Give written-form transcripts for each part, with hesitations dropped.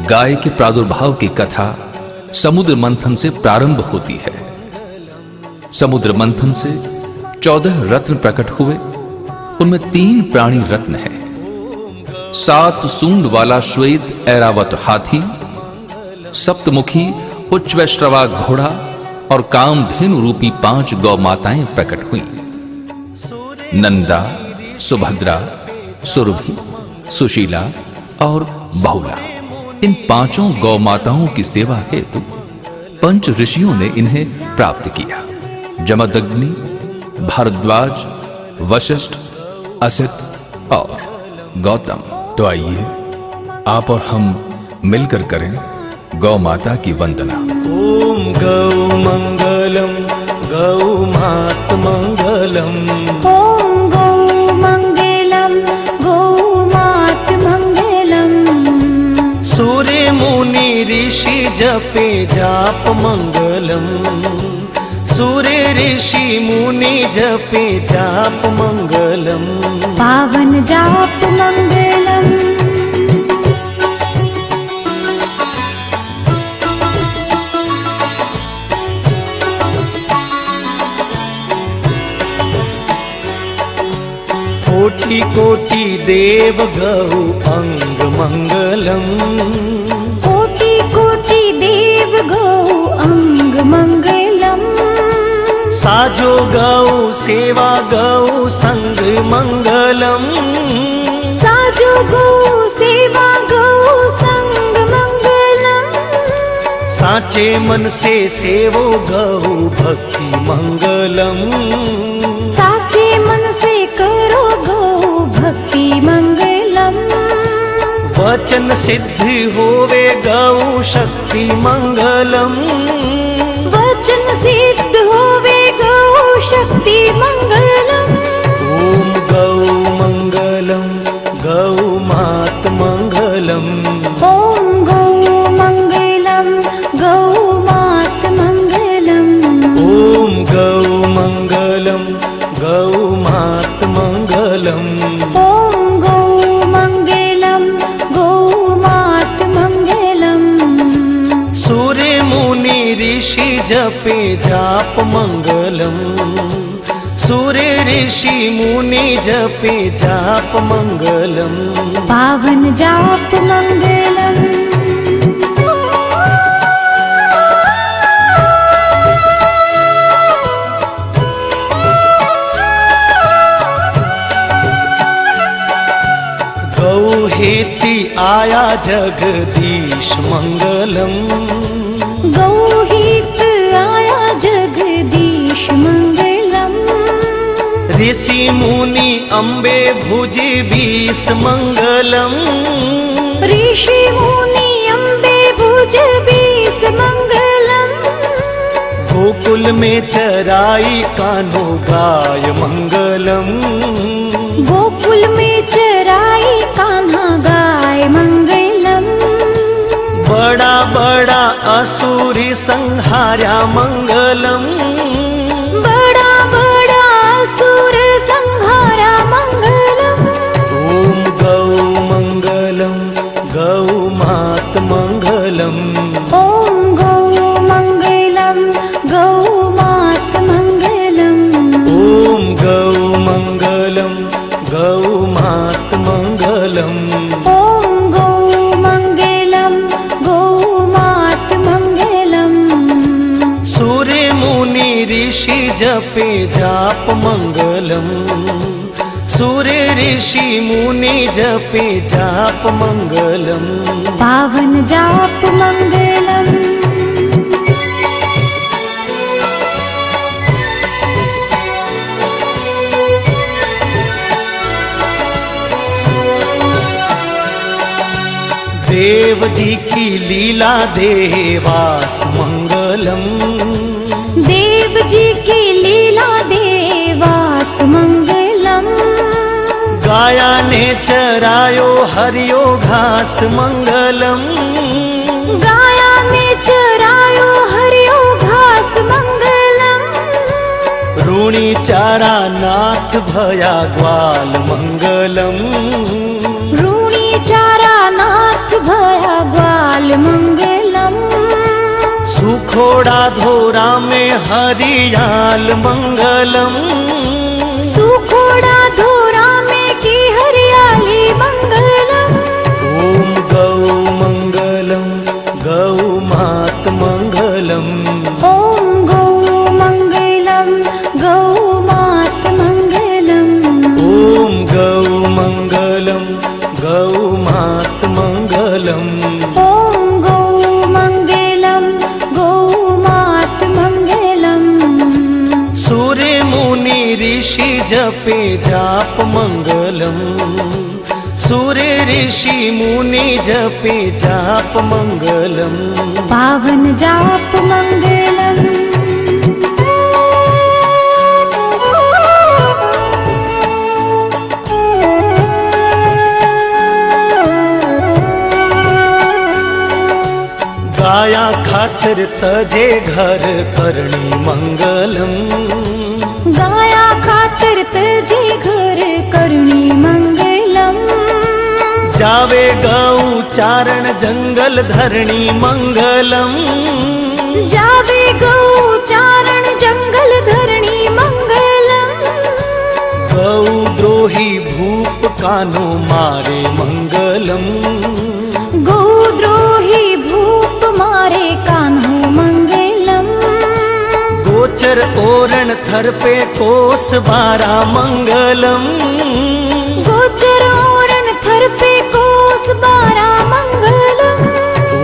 गाय के प्रादुर्भाव की कथा समुद्र मंथन से प्रारंभ होती है। समुद्र मंथन से 14 रत्न प्रकट हुए, उनमें 3 प्राणी रत्न हैं। 7 सूंड वाला श्वेत ऐरावत हाथी, सप्तमुखी उच्चवैश्रवा घोड़ा और कामधेनु रूपी 5 गौ माताएं प्रकट हुई। नंदा, सुभद्रा, सुरभि, सुशीला और बहुला, इन 5 गौ माताओं की सेवा हेतु पंच ऋषियों ने इन्हें प्राप्त किया। जमदग्नि, भारद्वाज, वशिष्ठ, असित और गौतम। तो आइए आप और हम मिलकर करें गौ माता की वंदना। ओम गौ मंगलम गौ मात मंगलम। ओम गौ मंगलम गौ मात मंगलम। सूर्य मुनि ऋषि जपे जाप मंगलम। सूर्य ऋषि मुनि जपे जाप मंगलम। पावन जाप मंगलम। कोटि कोटि देव गौ अंग मंगलम। कोटि कोटि देव गौ अंग मंगलम। साजो गौ सेवा गौ संग मंगलम। साजो गौ सेवा गौ संग मंगलम। साचे मन से सेवो गौ भक्ति मंगलम। साचे मन से करो गौ भक्ति मंगलम। वचन सिद्ध होवे गौ शक्ति मंगलम। वचन सिद्ध होवे गौ शक्ति मंगलम। ओम गौ मंगलम गौ मात मंगलम। ओम गौ मंगलम गौ मात मंगलम। ओम गौ मंगलम गौ मात मंगलम। ओम गौ मंगलम गौ मात मंगलम। सूर्य मुनि ऋषि जपे जाप मंगलम। सूर्य ऋषि मुनि जपे जाप मंगलम। पावन जाप मंगलम। गौ हेति आया जगदीश मंगलम। गौ हित आया जगदीश मंगलम। ऋषि मुनि अम्बे भुजे 20 मंगलम। ऋषि मुनि अम्बे भुज 20 मंगलम। गोकुल में चराई कान्हो गाय मंगलम। गोकुल में चराई कान्हा गाय मंगलम। बड़ा बड़ा असुरी संहार्या मंगलम। बड़ा बड़ा असुर संहारा मंगलम। ओम गौ मंगलम गौ मात मंगलम। ओम गौ मंगलम गौ मात मंगलम। ओम गौ मंगलम गौ मात मंगलम। ओम गौ मंगलम गौ मात मंगलम। सूर्य मुनि ऋषि जपे जाप मंगलम। सूर्य ऋषि मुनि जपे जाप मंगलम। पावन जाप मंगलम। देव जी की लीला देवास मंगलम। देव जी की लीला देवास मंगलम। गाया ने चरायो हरियो घास मंगलम। गाया ने चरायो हरियो घास मंगलम। ऋणी चारा नाथ भया ग्वाल मंगलम। ऋणी चारा नाथ भया ग्वाल सुखोड़ा धोरा में हरियाल मंगलम, सुखोड़ा धोरा में की हरियाली मंगलम। ओम गौ मंगलम गौ मात मंगलम, ओम गौ मंगलम गौ मात मंगलम। ओम गौ मंगलम गौ मात मंगलम। ओम गौ मंगलम गौ मात मंगलम। सूर्य मुनि ऋषि जपे जाप मंगलम, सूर्य ऋषि मुनि जपे जाप मंगलम। पावन जाप मंगलम। गाया खातिर तजे घर करणी मंगलम, गाया खातिर तजे घर करणी मंगलम। जावे गौ चारण जंगल धरणी मंगलम, जावे गौ चारण जंगल धरणी मंगलम। गौ द्रोही भूप कानो मारे मंगलम, गौ द्रोही भूप मारे कान्हो मंगलम। गोचर ओरण थर पे कोस बारा मंगलम, गोचर ओरण थर पे कोस बारा मंगलम।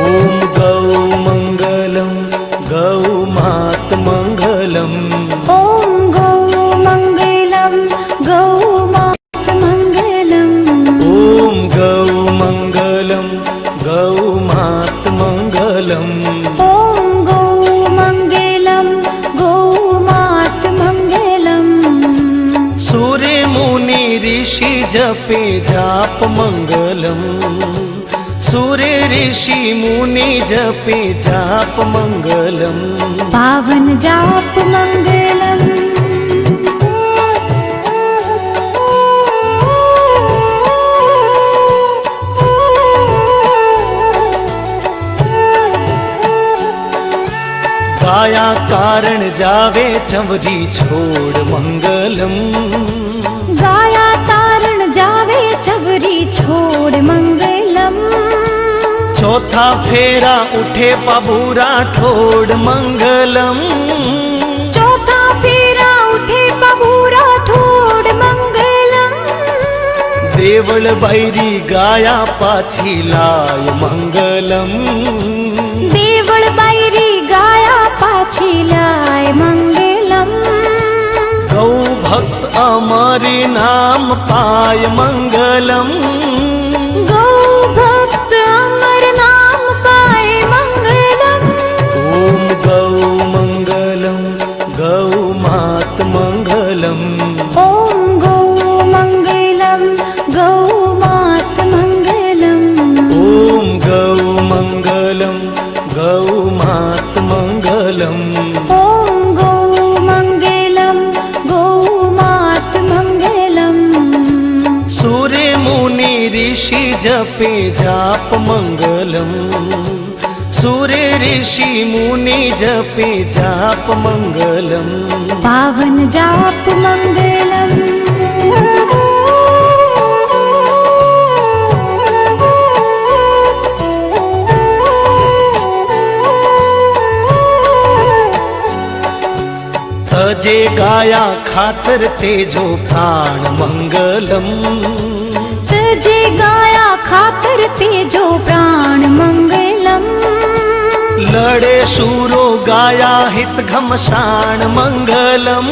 ओम गौ मंगलम गौ मात मंगलम, ओम गौ मंगलम गौ मात मंगलम। ओम गौ मंगलम गौ मात मंगलम। ओम गौ मंगलम गौ मात मंगलम। सूर्य मुनि ऋषि जपे जाप मंगलम, सूर्य ऋषि मुनि जपे जाप मंगलम। पावन जाप मंगलम। गाया कारण जावे चवरी छोड़ मंगलम, गाया तारण जावे चवरी छोड़ मंगलम। चौथा फेरा उठे पबूरा ठोड़ मंगलम, चौथा फेरा उठे पबूरा ठोड़ मंगलम। देवल बैरी गाया पाछी लाय मंगलम, देवल बैरी गाया पाछी लाय मंगलम। गौ भक्त अमरी नाम पाय मंगलम, गौ भक्त अमर नाम पाए मंगलम। ओम गौ मंगलम गौ मात मंगलम, ओम गौ मंगलम गौ मात मंगलम। ओम गौ मंगलम गौ मात मंगलम। ओम गौ मंगलम गौ मात मंगलम। सूर्य मुनि ऋषि जपे जाप मंगलम, सूर्य ऋषि मुनि जपे जाप मंगलम। पावन जाप मंगलम। तजे गाया खातर तेजो प्राण मंगलम, तजे गाया खातर तेजो प्राण मंगलम। लड़े सूरो गाया हित घमसान मंगलम,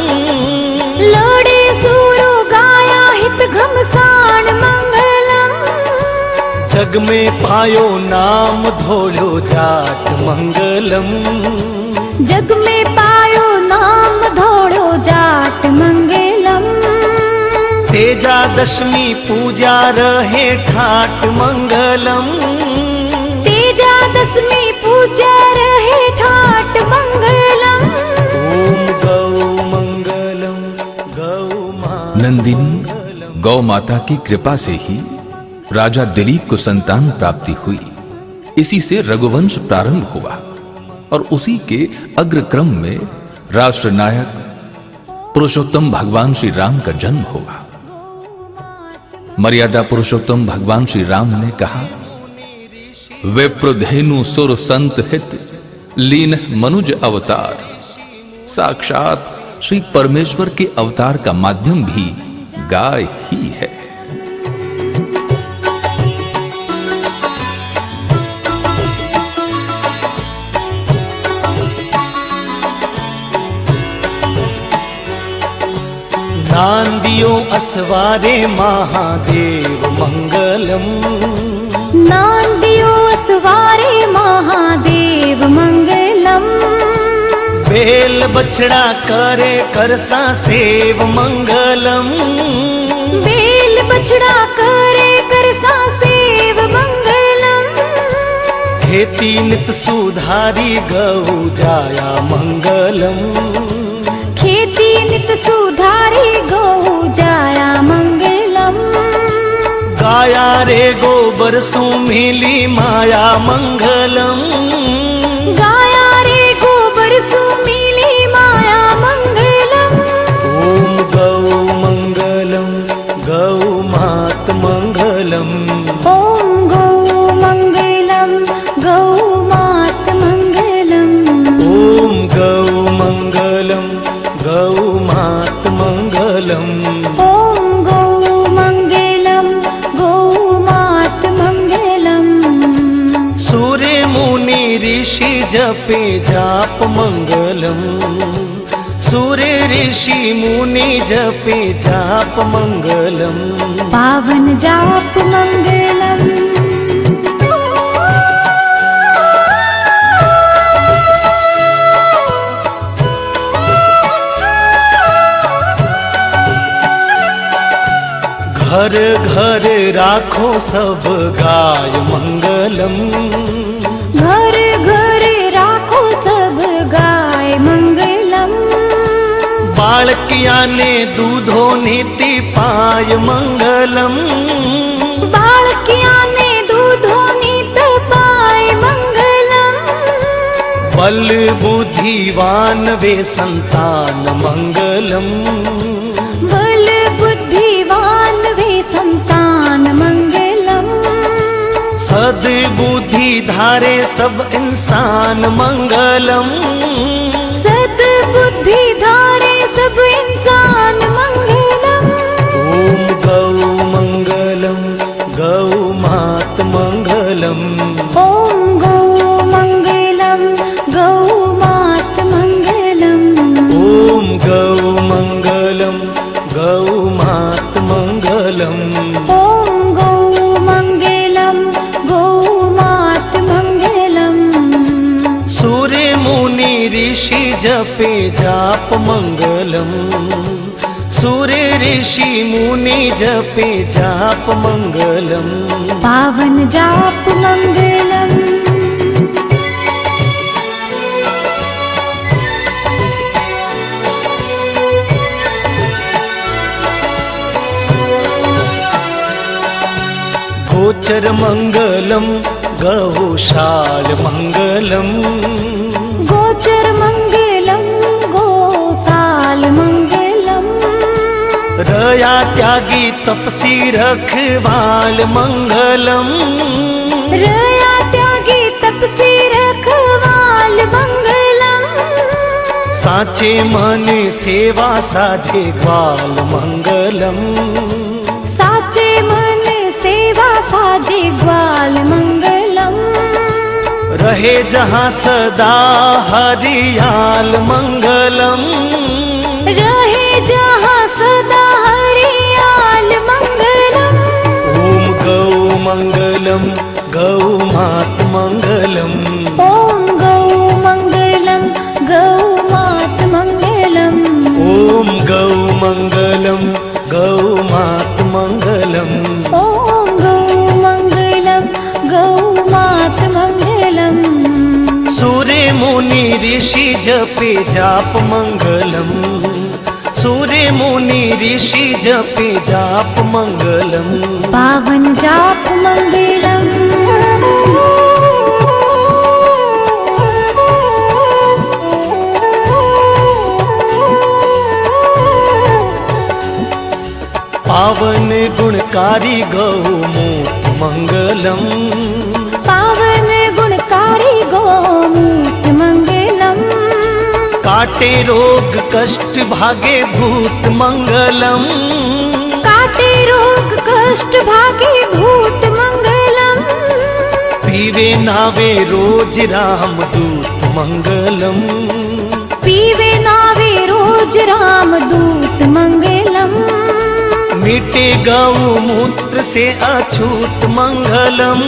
लड़े सूरो गाया हित घमसान मंगलम। जग में पायो नाम धोलो जाट मंगलम, जग में पायो नाम धोड़ो जाट मंगलम। तेजा दशमी पूजा रहे ठाट मंगलम, तेजा दशमी पूजा रहे ठाट मंगलम। ओम गौ मंगलम गौ मात। नंदिनी गौ माता की कृपा से ही राजा दिलीप को संतान प्राप्ति हुई। इसी से रघुवंश प्रारंभ हुआ। और उसी के अग्रक्रम में राष्ट्र नायक पुरुषोत्तम भगवान श्री राम का जन्म होगा। मर्यादा पुरुषोत्तम भगवान श्री राम ने कहा, विप्रधेनु सुर संत हित लीन मनुज अवतार। साक्षात श्री परमेश्वर के अवतार का माध्यम भी गाय ही है। नांदियो असवारे महादेव मंगलम। नांदियो असवारे महादेव मंगलम। बेल बछड़ा करे करसा सेव मंगलम। बेल बछड़ा करे करसा सेव मंगलम। खेती नित सुधारी गौ जाया मंगलम। खेती नित सुधारी गौ जाया मंगलम। गाया रे गोबर सु मिली माया मंगलम। गाया रे गोबर सु मिली माया मंगलम। ओम गौ मंगलम गौ मात मंगलम। ओम गौ मंगलम गौ मात मंगलम। ओम गौ मंगलम गौ मात मंगलम। ओम गौ मंगलम गौ मात मंगलम। सूर्य मुनि ऋषि जपे जाप मंगलम। सूर्य ऋषि मुनि जपे जाप मंगलम। पावन जाप मंगलम। घर घर राखो सब गाय मंगलम। घर घर राखो सब गाय मंगलम। बालकिया ने दूधो नीति पाय मंगलम। बालकिया ने दूधो नीत पाय मंगलम। बल बुद्धिवान वे संतान मंगलम। बल बुद्धिवान वे संतान मंगलम। सद बुद्धि धारे सब इंसान मंगलम। सद बुद्धि धारे सब इंसान मंगलम। ओम गौ मंगलम गौ मात मंगलम। ओम गौ मंगलम गौ मात मंगलम। ओम गौ मंगलम गौ मात मंगलम। ओम गौ मंगलम गौ मात मंगलम। सूर्य मुनि ऋषि जपे जाप मंगलम। सूर्य ऋषि मुनि जपे जाप मंगलम। पावन जाप मंगलम। गोचर मंगलम गौशाल मंगलम। गोचर मंगलम गोसाल मंगलम। रया त्यागी तपसी रखवाल मंगलम। रया त्यागी तपसी रखवाल मंगलम। साचे मन सेवा साझे ग्वाल मंगलम। साचे मन सेवा साजे ग्वाल मंगलम। रहे जहाँ सदा हरियाल मंगलम। रहे जहाँ सदा हरियाल मंगलम। ओम गौ मंगलम गौ मात मंगलम। ओम गौ मंगलम गौ मात मंगलम। ओम गौ मंगलम गौ मात मंगलम। ओम गौ मंगलम गौ मात मंगलम। सूर्य मुनि ऋषि जपे जाप मंगलम। सूर्य मुनि ऋषि जपे जाप मंगलम। पावन जाप मंगलम। गुणकारी गौमूत्र मंगलम, पावन गुणकारी गोमूत्र मंगलम, काटे रोग कष्ट भागे भूत मंगलम, काटे रोग कष्ट भागे भूत मंगलम, पीवे नावे रोज राम दूत मंगलम, पीवे नावे रोज राम दूत मंगलम, मीटे गौमूत्र से अछूत मंगलम,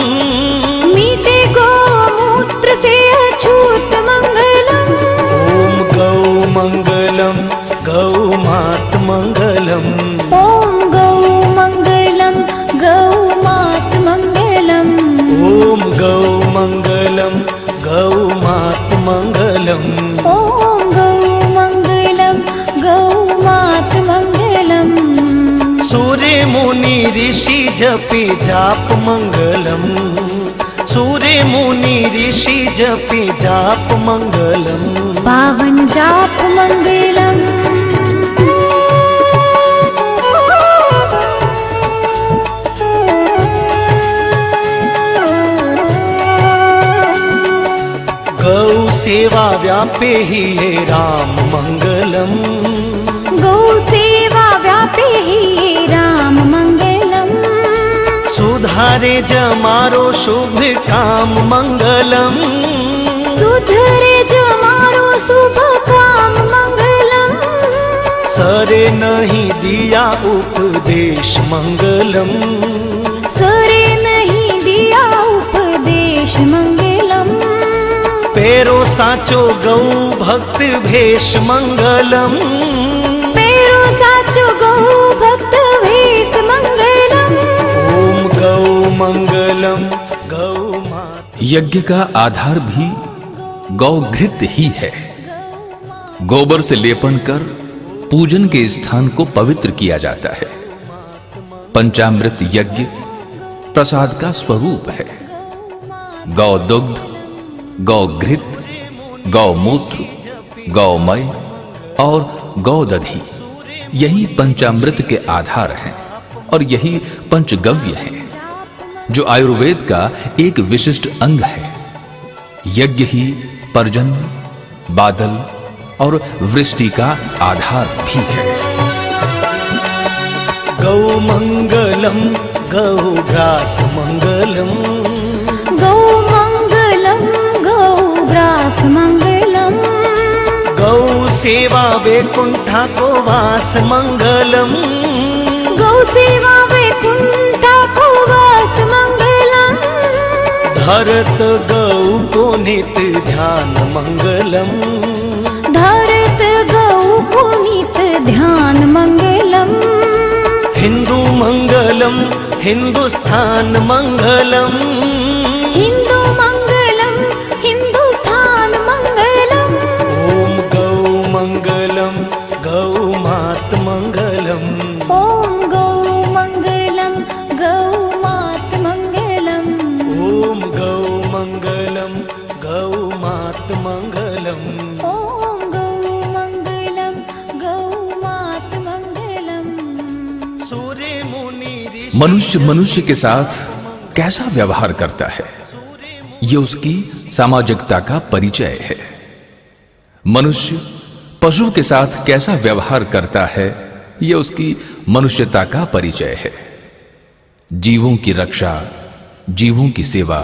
मीटे गोमूत्र से अछूत मंगलम, ओम गौ मंगलम गौ मात मंगलम, ओम गौ मंगलम गौ मात मंगलम, ओम गौ मंगलम गौ मात मंगलम, ओम गौ मंगलम गौ मात मंगलम, सूर्य मुनि ऋषि जपे जाप मंगलम, सूर्य मुनि ऋषि जपे जाप मंगलम, पावन जाप मंगलम, गौ सेवा व्यापे ही राम मंगलम, गौ सेवा व्यापे ही राम मंगलम, सुधारे जमारो शुभ काम मंगलम, सुधरे जो मारो शुभ काम मंगलम, सरे नहीं दिया उपदेश मंगलम, सरे नहीं दिया उपदेश मंगलम, पेरो साचो गौ भक्त भेष मंगलम, पेरो साचो गौ भक्त भेष मंगलम, ओम गौ मंगलम गौ मात। यज्ञ का आधार भी गौघृत ही है। गोबर से लेपन कर पूजन के स्थान को पवित्र किया जाता है। पंचामृत यज्ञ प्रसाद का स्वरूप है। गौ दुग्ध, गौघृत, गौमूत्र, गौमय और गौदधि यही पंचामृत के आधार हैं और यही पंचगव्य हैं, जो आयुर्वेद का एक विशिष्ट अंग है। यज्ञ ही पर्जन्य, बादल और वृष्टि का आधार भी है। गौ मंगलम गौ ग्रास मंगलम, गौ मंगलम गौ ग्रास मंगलम, गौ सेवा वैकुंठा को वास मंगलम, गौ सेवा वैकुंठा को वास मंगलम, धरत गौ को नित ध्यान मंगलम, धरत गौ को नित ध्यान मंगलम, हिंदू मंगलम हिंदुस्तान मंगलम, हिंदू मंगलम हिंदुस्तान मंगलम, ओम गौ मंगलम गौ मात मंगलम, ओम गौ मंगलम गौ मात मंगलम, ओम गौ मंगलम गौ मात मंगलम, ओम गौ मंगलम गौ मात मंगलम। सूर्य मुनि ऋषि मनुष्य मनुष्य के साथ कैसा व्यवहार करता है, यह उसकी सामाजिकता का परिचय है। मनुष्य पशु के साथ कैसा व्यवहार करता है, यह उसकी मनुष्यता का परिचय है। जीवों की रक्षा, जीवों की सेवा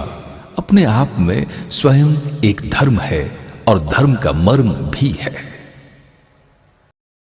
अपने आप में स्वयं एक धर्म है और धर्म का मर्म भी है।